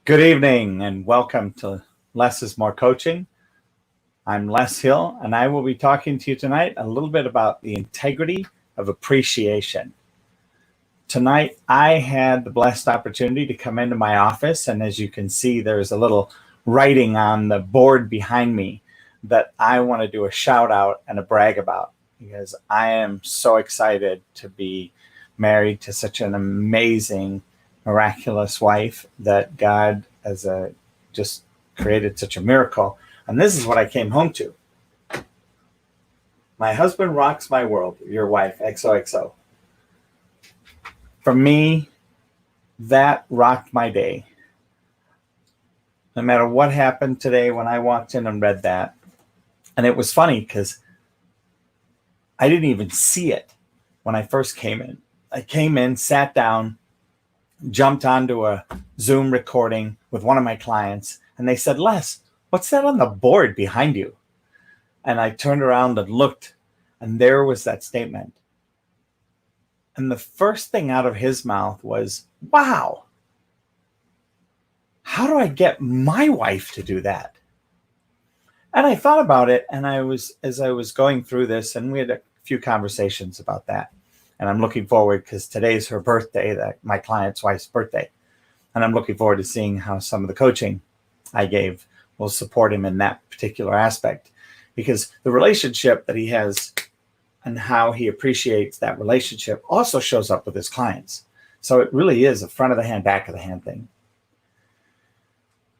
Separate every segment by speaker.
Speaker 1: Good evening and welcome to Less is More Coaching. I'm Les Hill and I will be talking to you tonight a little bit about the integrity of appreciation. Tonight I had the blessed opportunity to come into my office, and as you can see, there's a little writing on the board behind me that I want to do a shout out and a brag about, because I am so excited to be married to such an amazing, miraculous wife that God has just created such a miracle. And this is what I came home to. My husband rocks my world, your wife, XOXO. For me, that rocked my day. No matter what happened today, when I walked in and read that, and it was funny because I didn't even see it when I first came in. I came in, sat down, jumped onto a Zoom recording with one of my clients, and they said, "Les, what's that on the board behind you?" And I turned around and looked, and there was that statement. And the first thing out of his mouth was, "Wow, how do I get my wife to do that?" And I thought about it, and as I was going through this, and we had a few conversations about that. And I'm looking forward, because today's her birthday, my client's wife's birthday. And I'm looking forward to seeing how some of the coaching I gave will support him in that particular aspect, because the relationship that he has and how he appreciates that relationship also shows up with his clients. So it really is a front of the hand, back of the hand thing.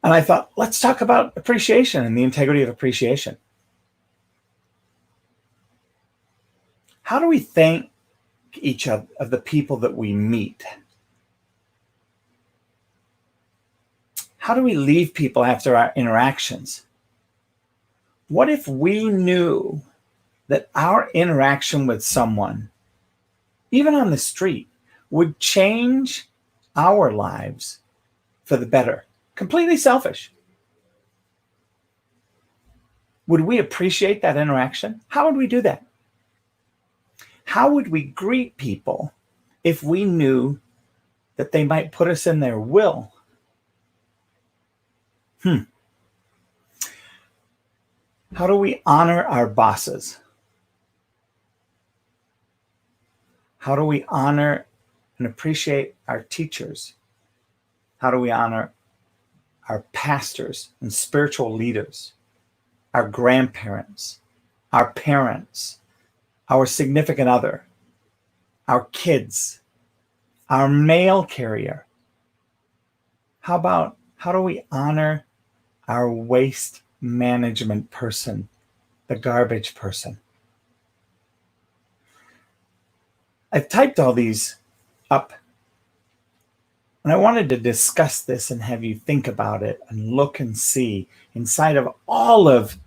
Speaker 1: And I thought, let's talk about appreciation and the integrity of appreciation. How do we thank each of the people that we meet? How do we leave people after our interactions? What if we knew that our interaction with someone, even on the street, would change our lives for the better? Completely selfish. Would we appreciate that interaction? How would we do that? How would we greet people if we knew that they might put us in their will? How do we honor our bosses? How do we honor and appreciate our teachers? How do we honor our pastors and spiritual leaders, our grandparents, our parents, our significant other, our kids, our mail carrier? How do we honor our waste management person, the garbage person? I've typed all these up, and I wanted to discuss this and have you think about it and look and see inside of all of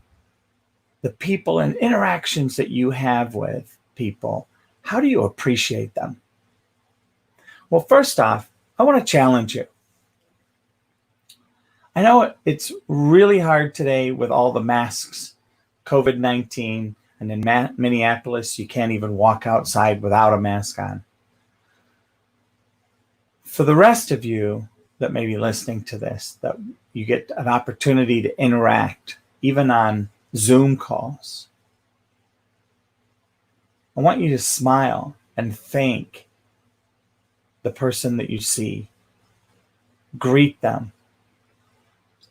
Speaker 1: the people and interactions that you have with people, how do you appreciate them? Well, first off, I want to challenge you. I know it's really hard today with all the masks, COVID-19, and in Minneapolis, you can't even walk outside without a mask on. For the rest of you that may be listening to this, that you get an opportunity to interact, even on Zoom calls, I want you to smile and thank the person that you see. Greet them.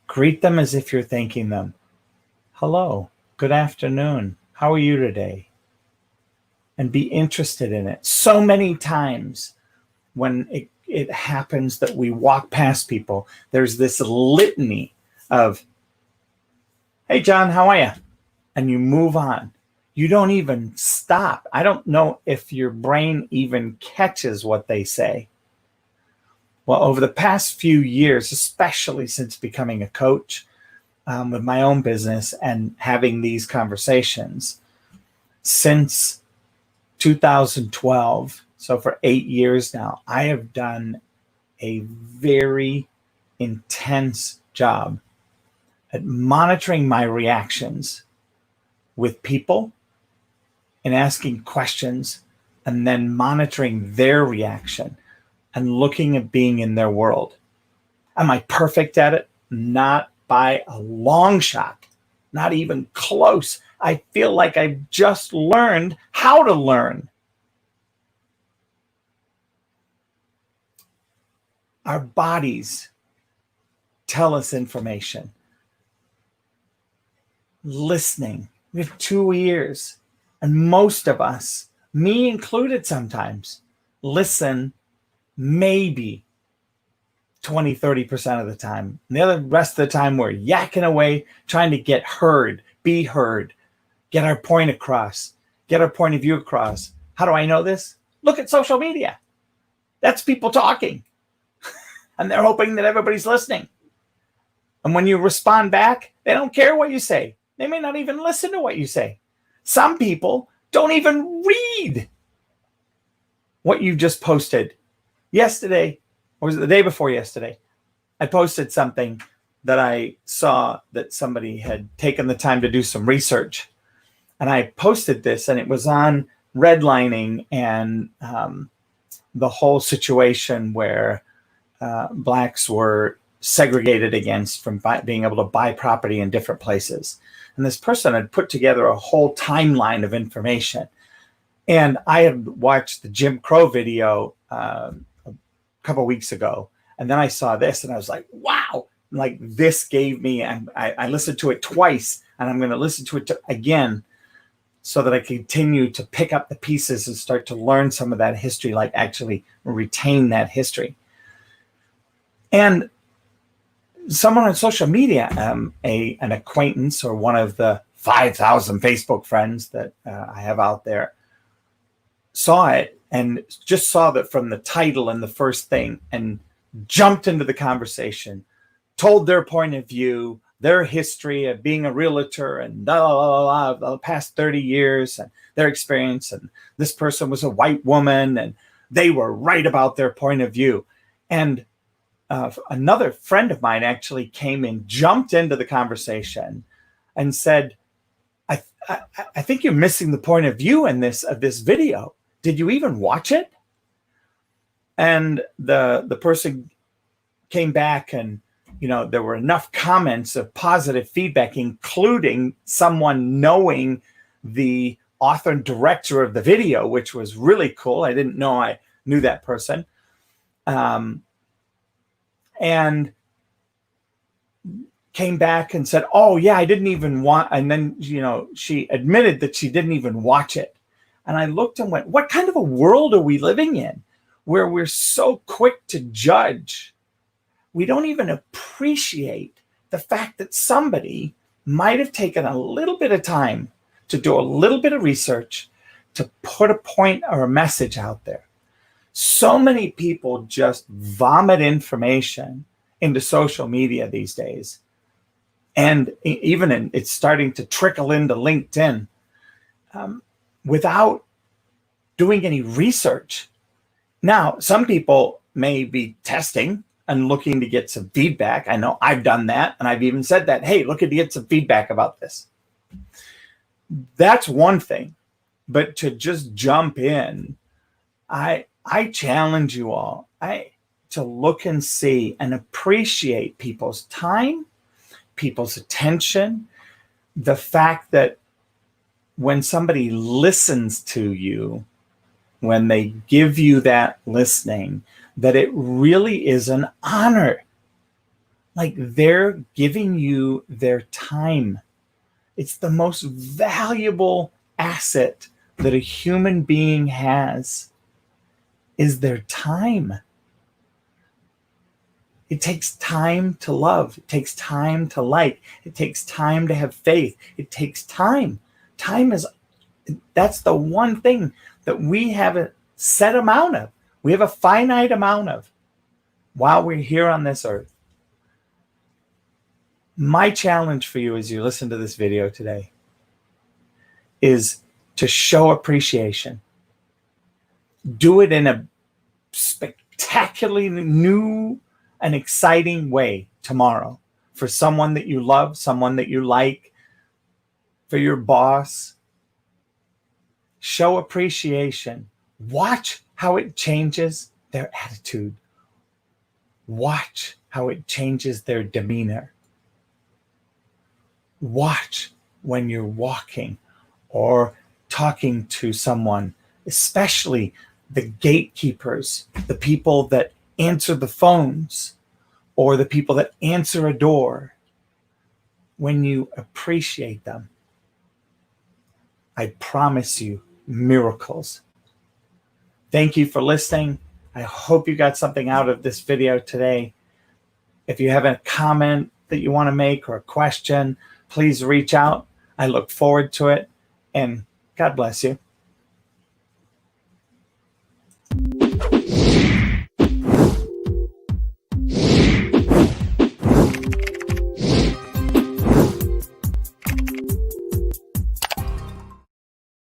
Speaker 1: Greet them as if you're thanking them. Hello, good afternoon. How are you today? And be interested in it. So many times when it happens that we walk past people, there's this litany of, "Hey, John, how are you?" And you move on. You don't even stop. I don't know if your brain even catches what they say. Well, over the past few years, especially since becoming a coach with my own business and having these conversations, since 2012, so for 8 years now, I have done a very intense job at monitoring my reactions with people and asking questions, and then monitoring their reaction and looking at being in their world. Am I perfect at it? Not by a long shot, not even close. I feel like I've just learned how to learn. Our bodies tell us information. Listening, we have 2 ears, and most of us, me included sometimes, listen maybe 20-30% of the time. And the other rest of the time, we're yakking away, trying to get heard, be heard, get our point across, get our point of view across. How do I know this? Look at social media. That's people talking. And they're hoping that everybody's listening. And when you respond back, they don't care what you say. They may not even listen to what you say. Some people don't even read what you just posted. Yesterday, or was it the day before yesterday, I posted something that I saw that somebody had taken the time to do some research. And I posted this, and it was on redlining and the whole situation where blacks were segregated against from being able to buy property in different places. And this person had put together a whole timeline of information. And I had watched the Jim Crow video a couple of weeks ago. And then I saw this and I was like, wow, like this gave me, I listened to it twice, and I'm going to listen to it again so that I continue to pick up the pieces and start to learn some of that history, like actually retain that history. And someone on social media, an acquaintance or one of the 5,000 Facebook friends that I have out there, saw it and just saw that from the title and the first thing and jumped into the conversation, told their point of view, their history of being a realtor and the past 30 years and their experience. And this person was a white woman and they were right about their point of view. And another friend of mine actually came and jumped into the conversation and said, I think you're missing the point of view in this video. Did you even watch it? And the person came back, and there were enough comments of positive feedback, including someone knowing the author and director of the video, which was really cool. I didn't know I knew that person. And came back and said, oh yeah, I didn't even want, and then, she admitted that she didn't even watch it. And I looked and went, what kind of a world are we living in where we're so quick to judge? We don't even appreciate the fact that somebody might have taken a little bit of time to do a little bit of research, to put a point or a message out there. So many people just vomit information into social media these days. And even it's starting to trickle into LinkedIn without doing any research. Now, some people may be testing and looking to get some feedback. I know I've done that. And I've even said that, hey, look, to get some feedback about this. That's one thing. But to just jump in, I challenge you all to look and see and appreciate people's time, people's attention, the fact that when somebody listens to you, when they give you that listening, that it really is an honor. Like they're giving you their time. It's the most valuable asset that a human being has, is their time. It takes time to love. It takes time to like. It takes time to have faith. It takes time. That's the one thing that we have a set amount of. We have a finite amount of while we're here on this earth. My challenge for you as you listen to this video today is to show appreciation. Do it in a spectacularly new and exciting way tomorrow for someone that you love, someone that you like, for your boss. Show appreciation. Watch how it changes their attitude. Watch how it changes their demeanor. Watch when you're walking or talking to someone, especially the gatekeepers, the people that answer the phones or the people that answer a door. When you appreciate them, I promise you miracles. Thank you for listening. I hope you got something out of this video today. If you have a comment that you want to make or a question, please reach out. I look forward to it, and God bless you.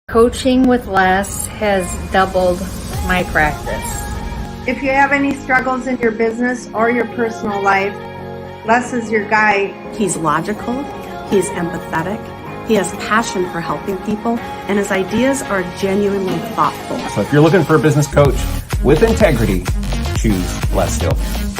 Speaker 2: Coaching with Les has doubled my practice.
Speaker 3: If you have any struggles in your business or your personal life, Les is your guide.
Speaker 4: He's logical, he's empathetic, he has passion for helping people, and his ideas are genuinely thoughtful.
Speaker 5: So if you're looking for a business coach with integrity, choose Les Hill.